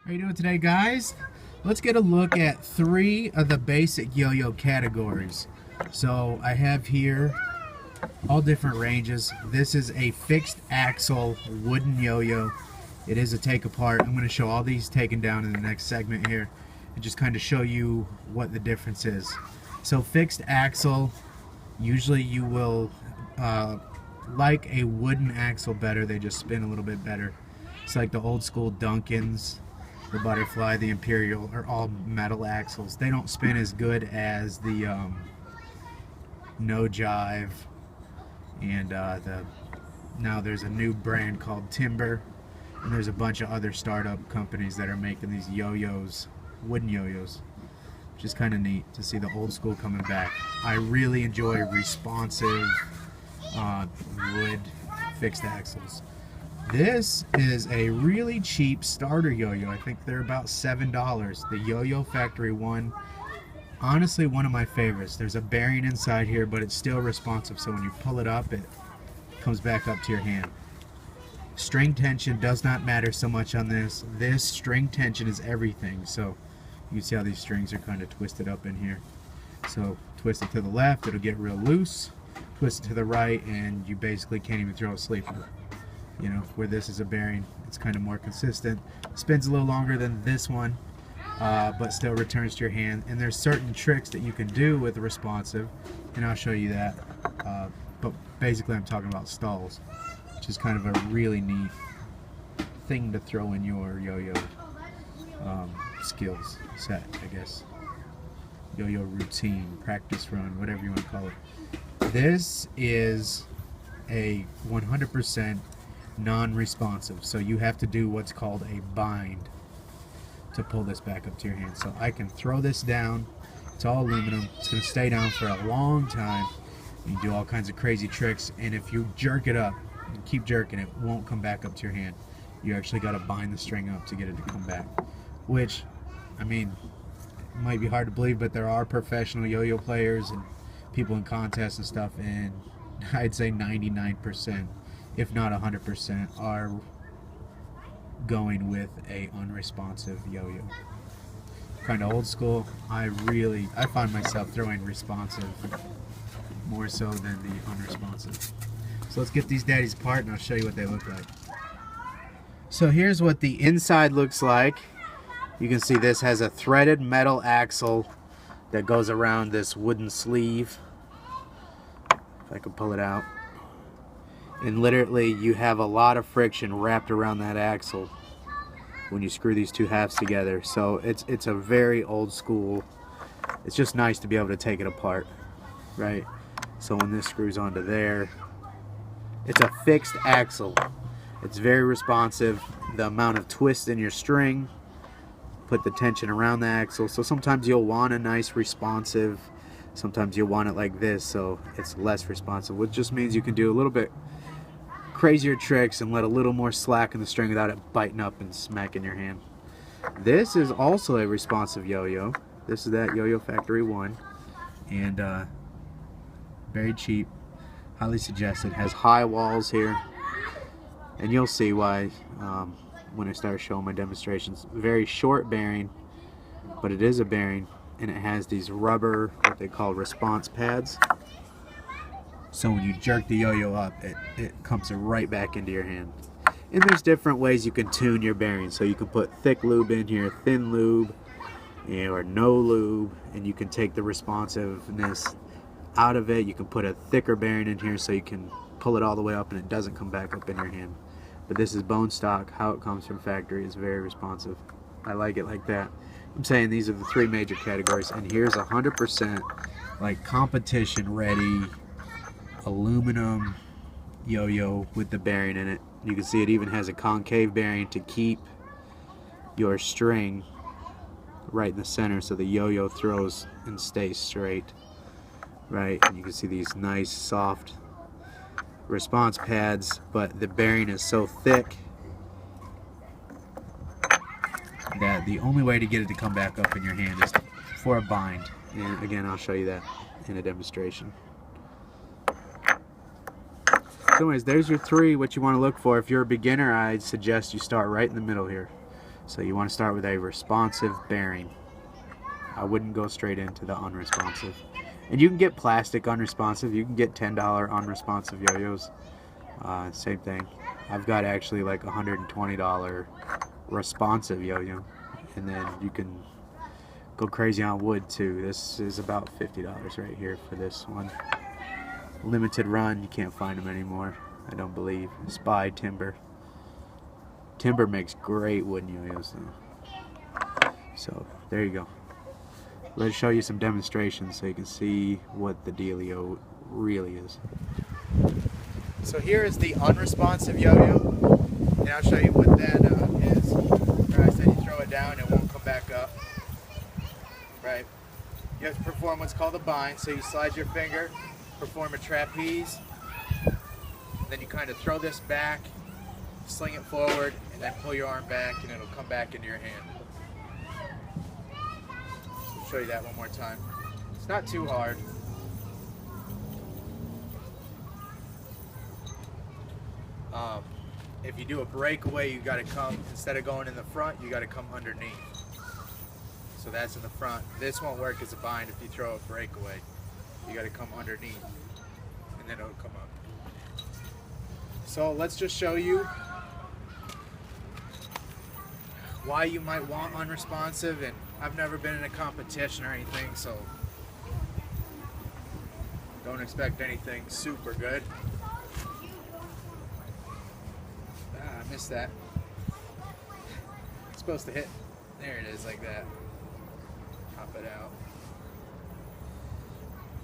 How you doing today, guys? Let's get a look at 3 of the basic yo-yo categories. So I have here all different ranges. This is a fixed axle wooden yo-yo. It is a take apart. I'm going to show all these taken down in the next segment here and just kind of show you what the difference is. So fixed axle, usually you will like a wooden axle better. They just spin a little bit better. It's like the old school Duncans, the Butterfly, the Imperial are all metal axles. They don't spin as good as the No Jive, and now there's a new brand called Tmbr, and there's a bunch of other startup companies that are making these yo-yos, wooden yo-yos, which is kind of neat to see the old school coming back. I really enjoy responsive wood fixed axles. This is a really cheap starter yo-yo. I think they're about $7. The YoyoFactory One. Honestly, one of my favorites. There's a bearing inside here, but it's still responsive, so when you pull it up, it comes back up to your hand. String tension does not matter so much on this. This string tension is everything. So you can see how these strings are kind of twisted up in here. So twist it to the left, it'll get real loose. Twist it to the right, and you basically can't even throw a sleeper. You know, where this is a bearing, it's kind of more consistent. Spins a little longer than this one, but still returns to your hand. And there's certain tricks that you can do with the responsive, and I'll show you that. But basically I'm talking about stalls, which is kind of a really neat thing to throw in your yo-yo skills set, I guess. Yo-yo routine, practice run, whatever you want to call it. This is a 100% non-responsive, so you have to do what's called a bind to pull this back up to your hand. So I can throw this down. It's all aluminum. It's going to stay down for a long time. You can do all kinds of crazy tricks, and if you jerk it up and keep jerking, it won't come back up to your hand. You actually got to bind the string up to get it to come back, which, I mean, it might be hard to believe, but there are professional yo-yo players and people in contests and stuff, and I'd say 99%, if not 100%, are going with a unresponsive yo-yo. Kind of old school. I find myself throwing responsive more so than the unresponsive. So let's get these daddies apart and I'll show you what they look like. So here's what the inside looks like. You can see this has a threaded metal axle that goes around this wooden sleeve. If I can pull it out. And literally you have a lot of friction wrapped around that axle when you screw these two halves together. So it's a very old school. It's just nice to be able to take it apart, right? So when this screws onto there, it's a fixed axle. It's very responsive. The amount of twist in your string put the tension around the axle. So sometimes you'll want a nice responsive, sometimes you'll want it like this, so it's less responsive, which just means you can do a little bit crazier tricks and let a little more slack in the string without it biting up and smacking your hand. This is also a responsive yo-yo. This is that YoyoFactory One, and very cheap, highly suggested. Has high walls here, and you'll see why when I start showing my demonstrations. Very short bearing, but it is a bearing, and it has these rubber, what they call response pads. So when you jerk the yo-yo up, it comes right back into your hand. And there's different ways you can tune your bearings. So you can put thick lube in here, thin lube, or no lube, and you can take the responsiveness out of it. You can put a thicker bearing in here so you can pull it all the way up and it doesn't come back up in your hand. But this is bone stock. How it comes from factory is very responsive. I like it like that. I'm saying these are the 3 major categories, and here's 100% like competition ready aluminum yo-yo with the bearing in it. You can see it even has a concave bearing to keep your string right in the center so the yo-yo throws and stays straight, right? And you can see these nice soft response pads, but the bearing is so thick that the only way to get it to come back up in your hand is for a bind. And again, I'll show you that in a demonstration. So anyways, there's your 3, what you want to look for. If you're a beginner, I'd suggest you start right in the middle here. So you want to start with a responsive bearing. I wouldn't go straight into the unresponsive. And you can get plastic unresponsive. You can get $10 unresponsive yo-yos. Same thing. I've got actually like $120 responsive yo-yo. And then you can go crazy on wood too. This is about $50 right here for this one. Limited run. You can't find them anymore, I don't believe. Spyy Tmbr. Tmbr makes great wooden yo-yos though. So there you go. Let's show you some demonstrations so you can see what the dealio really is. So here is the unresponsive yo-yo, and I'll show you what that is. Right, I said you throw it down, it won't come back up. Right. You have to perform what's called a bind. So you slide your finger, perform a trapeze, and then you kind of throw this back, sling it forward, and then pull your arm back, and it'll come back into your hand. Show you that one more time. It's not too hard. If you do a breakaway, you got to come, instead of going in the front, you got to come underneath. So that's in the front. This won't work as a bind if you throw a breakaway. You got to come underneath, and then it'll come up. So let's just show you why you might want unresponsive. And I've never been in a competition or anything, so don't expect anything super good. I missed that. It's supposed to hit. There it is, like that. Pop it out.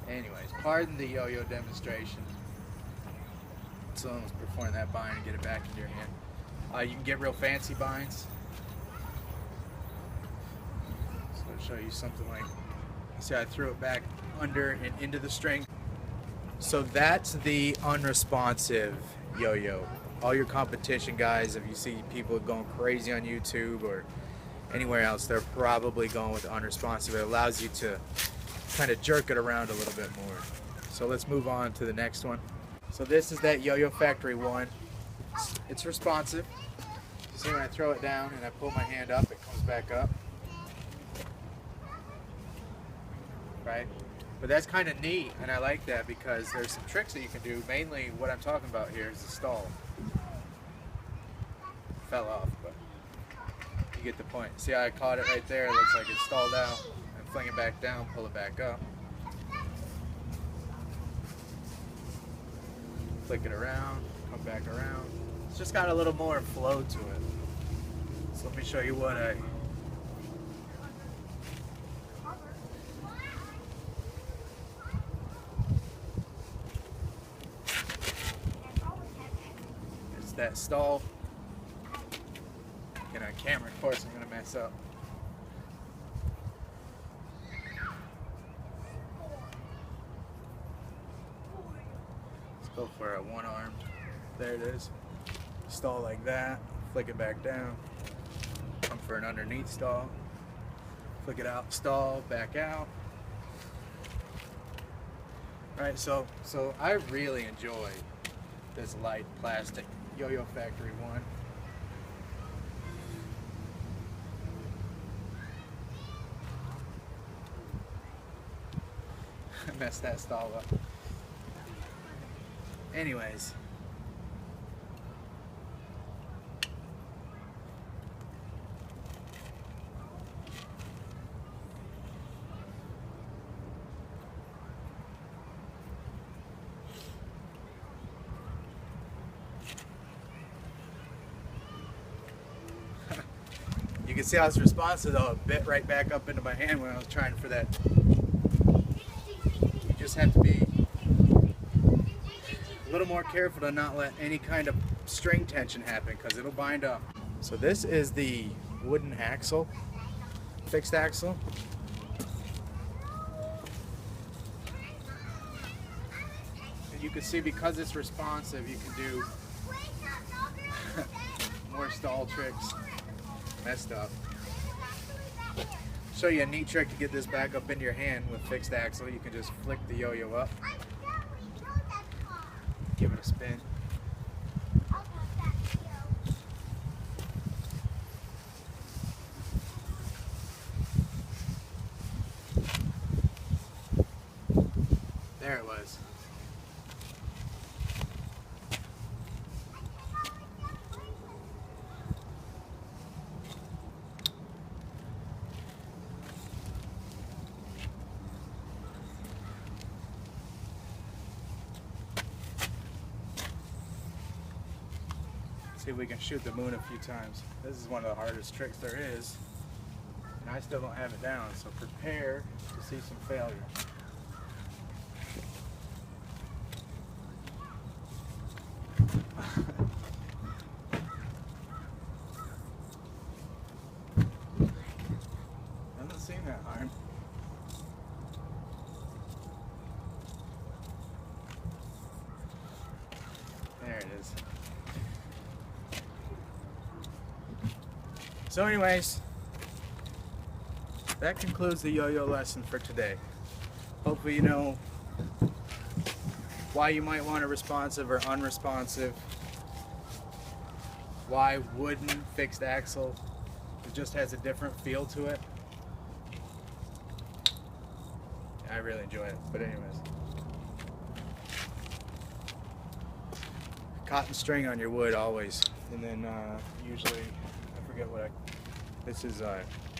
Anyways, pardon the yo-yo demonstration. So let's perform that bind and get it back into your hand. You can get real fancy binds. So I'll show you something like, see, I threw it back under and into the string. So that's the unresponsive yo-yo. All your competition guys, if you see people going crazy on YouTube or anywhere else, they're probably going with unresponsive. It allows you to kind of jerk it around a little bit more. So let's move on to the next one. So this is that YoyoFactory One. It's responsive. See, when I throw it down and I pull my hand up, it comes back up. Right? But that's kind of neat, and I like that because there's some tricks that you can do. Mainly what I'm talking about here is the stall. Fell off, but you get the point. See how I caught it right there? It looks like it's stalled out. And fling it back down, pull it back up. Flick it around, come back around. It's just got a little more flow to it. So let me show you what I... It's that stall. Get on camera, of course I'm gonna mess up. Let's go for a one arm. There it is. Stall like that, flick it back down. Come for an underneath stall. Flick it out, stall, back out. Right, so I really enjoy this light plastic YoyoFactory One. I messed that stall up. Anyways. You can see how it's responsive though. It bit right back up into my hand when I was trying for that. You just have to be a little more careful to not let any kind of string tension happen because it'll bind up. So this is the wooden axle, fixed axle. And you can see because it's responsive, you can do more stall tricks. Messed up. Show you a neat trick to get this back up into your hand with fixed axle. You can just flick the yo-yo up, give it a spin. There it was. See if we can shoot the moon a few times. This is one of the hardest tricks there is. And I still don't have it down, so prepare to see some failure. Doesn't seem that hard. There it is. So anyways, that concludes the yo-yo lesson for today. Hopefully you know why you might want a responsive or unresponsive, why wooden fixed axle, it just has a different feel to it. I really enjoy it, but anyways. Cotton string on your wood always, and then usually, I forget what this is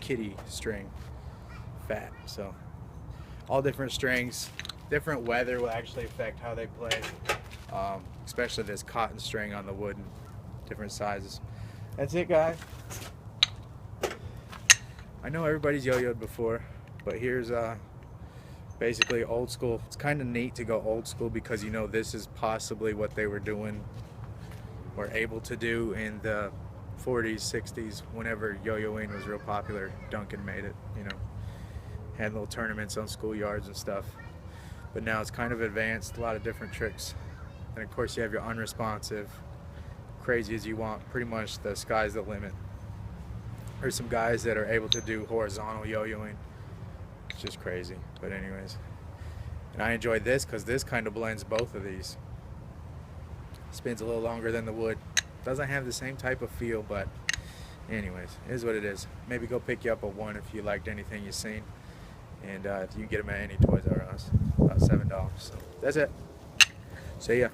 kitty string, fat, so all different strings. Different weather will actually affect how they play, especially this cotton string on the wooden, different sizes. That's it, guys. I know everybody's yo-yoed before, but here's basically old school. It's kind of neat to go old school because you know this is possibly what they were doing or able to do in the 40s, 60s, whenever yo-yoing was real popular. Duncan made it, you know, had little tournaments on schoolyards and stuff. But now it's kind of advanced, a lot of different tricks. And of course you have your unresponsive, crazy as you want, pretty much the sky's the limit. There's some guys that are able to do horizontal yo-yoing. It's just crazy, but anyways. And I enjoy this because this kind of blends both of these. Spins a little longer than the wood. Doesn't have the same type of feel, but anyways, it is what it is. Maybe go pick you up a one if you liked anything you've seen. And if you can get them at any Toys R Us, about $7. So that's it. See ya.